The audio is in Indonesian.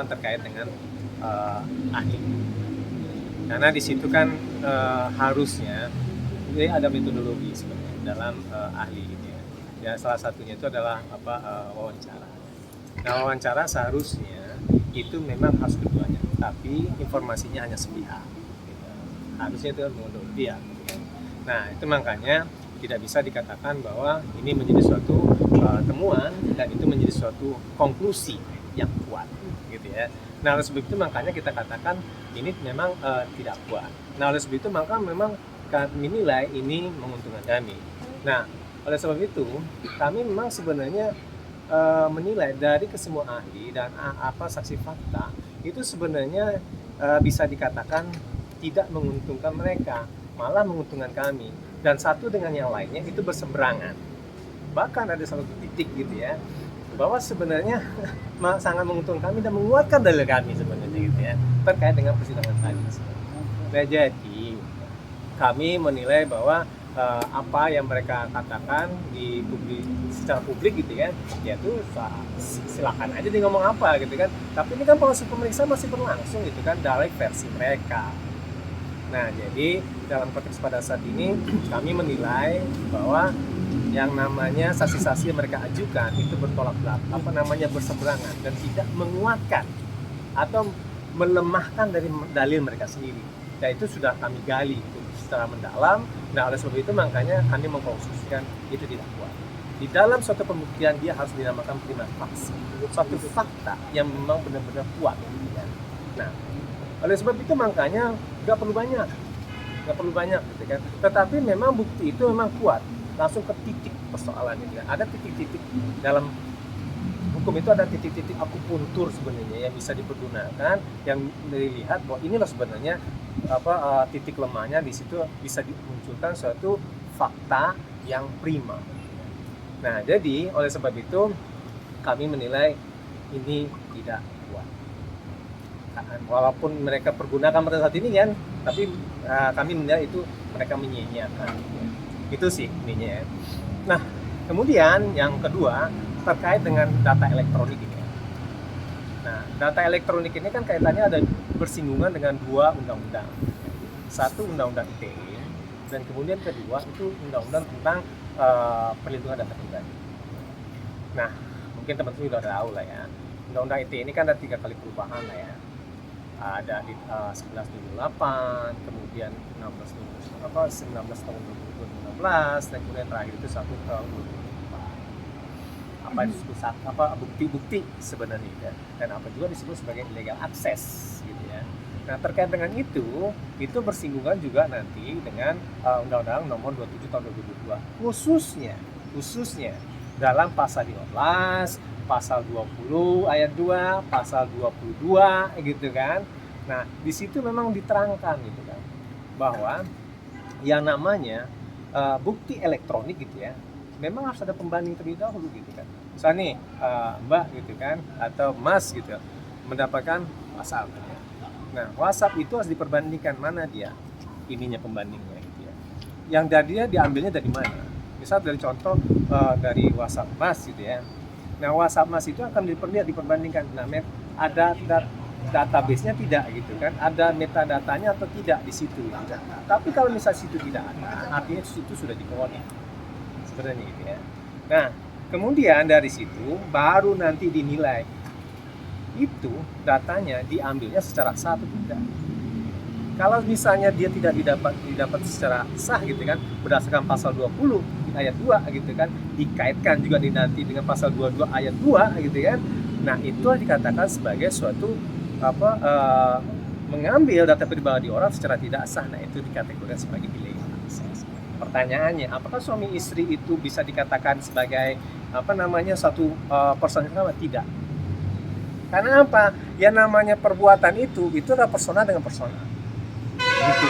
terkait dengan ahli. Karena di situ kan harusnya ada metodologi sebenarnya dalam ahli ini ya. Ya salah satunya itu adalah wawancara. Nah wawancara seharusnya itu memang harus keduanya, tapi informasinya hanya sepihak. Gitu. Harusnya itu menurut dia. Nah itu makanya tidak bisa dikatakan bahwa ini menjadi suatu temuan dan itu menjadi suatu konklusi yang kuat, gitu ya. Nah oleh sebab itu makanya kita katakan ini memang tidak kuat. Nah oleh sebab itu maka memang kami nilai ini menguntungkan kami. Nah oleh sebab itu kami memang sebenarnya menilai dari kesemua ahli dan saksi fakta itu sebenarnya bisa dikatakan tidak menguntungkan mereka, malah menguntungkan kami. Dan satu dengan yang lainnya itu berseberangan. Bahkan ada satu titik gitu ya, bahwa sebenarnya sangat menguntungkan kami dan menguatkan dalil kami sebenarnya gitu ya, terkait dengan persidangan tadi. Nah jadi kami menilai bahwa apa yang mereka katakan di publik, secara publik gitu ya, yaitu silakan aja dia ngomong apa gitu kan. Tapi ini kan proses pemeriksaan masih berlangsung gitu kan, dari versi mereka. Nah, jadi dalam konteks pada saat ini kami menilai bahwa yang namanya saksi-saksi yang mereka ajukan itu bertolak belakang, berseberangan dan tidak menguatkan atau melemahkan dari dalil mereka sendiri. Dan itu sudah kami gali itu secara mendalam. Nah, oleh sebab itu makanya kami mengkonstruksikan itu tidak kuat. Di dalam suatu pembuktian dia harus dinamakan prima facie, suatu fakta yang memang benar-benar kuat. Nah, oleh sebab itu makanya nggak perlu banyak gitu kan. Tetapi memang bukti itu memang kuat, langsung ke titik persoalannya kan. Ada titik-titik dalam hukum itu, ada titik-titik akupuntur sebenarnya yang bisa dipergunakan, yang dilihat bahwa inilah sebenarnya titik lemahnya. Di situ bisa dimunculkan suatu fakta yang prima. Nah, jadi oleh sebab itu kami menilai ini tidak kuat. Walaupun mereka pergunakan pada saat ini kan, tapi kami menilai itu mereka menyia-nyiakan. Itu sih ininya ya. Nah, kemudian yang kedua terkait dengan data elektronik ini. Nah, data elektronik ini kan kaitannya ada bersinggungan dengan dua undang-undang. Satu undang-undang ITE dan kemudian kedua itu undang-undang tentang perlindungan data pribadi. Nah, mungkin teman-teman sudah tahu lah ya. Undang-undang ITE ini kan ada 3 kali perubahan lah ya. Ada di 11/2008, kemudian 19 tahun 2016, dan kemudian terakhir itu 1 tahun 2004. Apa disebut bukti-bukti sebenarnya ya, dan apa juga disebut sebagai illegal access gitu ya. Nah terkait dengan itu bersinggungan juga nanti dengan Undang-Undang Nomor 27 Tahun 2002, khususnya dalam pasal 15, pasal 20 ayat 2, pasal 22 gitu kan. Nah, di situ memang diterangkan gitu kan bahwa yang namanya bukti elektronik gitu ya, memang harus ada pembanding terlebih dahulu gitu kan. Misalnya nih Mbak gitu kan atau Mas gitu mendapatkan WhatsApp gitu ya. Nah, WhatsApp itu harus diperbandingkan mana dia ininya pembandingnya gitu ya. Yang dia diambilnya dari mana? Misal dari contoh dari WhatsApp Mas gitu ya. Nah, WhatsApp Mas itu akan diperbandingkan. Nah, ada database-nya tidak gitu kan? Ada metadatanya atau tidak di situ gitu. Tapi kalau misalnya situ tidak ada, artinya situ sudah di-cloning. Sebenarnya gitu ya. Nah, kemudian dari situ baru nanti dinilai itu datanya diambilnya secara sah atau tidak. Kalau misalnya dia tidak didapat secara sah gitu kan, berdasarkan pasal 20 ayat 2 gitu kan, dikaitkan juga nanti dengan pasal 22 ayat 2 gitu kan. Nah, itu dikatakan sebagai suatu mengambil data pribadi orang secara tidak sah. Nah, itu dikategorikan sebagai illegal access. Pertanyaannya, apakah suami istri itu bisa dikatakan sebagai satu person yang sama? Tidak. Karena apa? Yang namanya perbuatan itu adalah persona dengan persona. Gitu.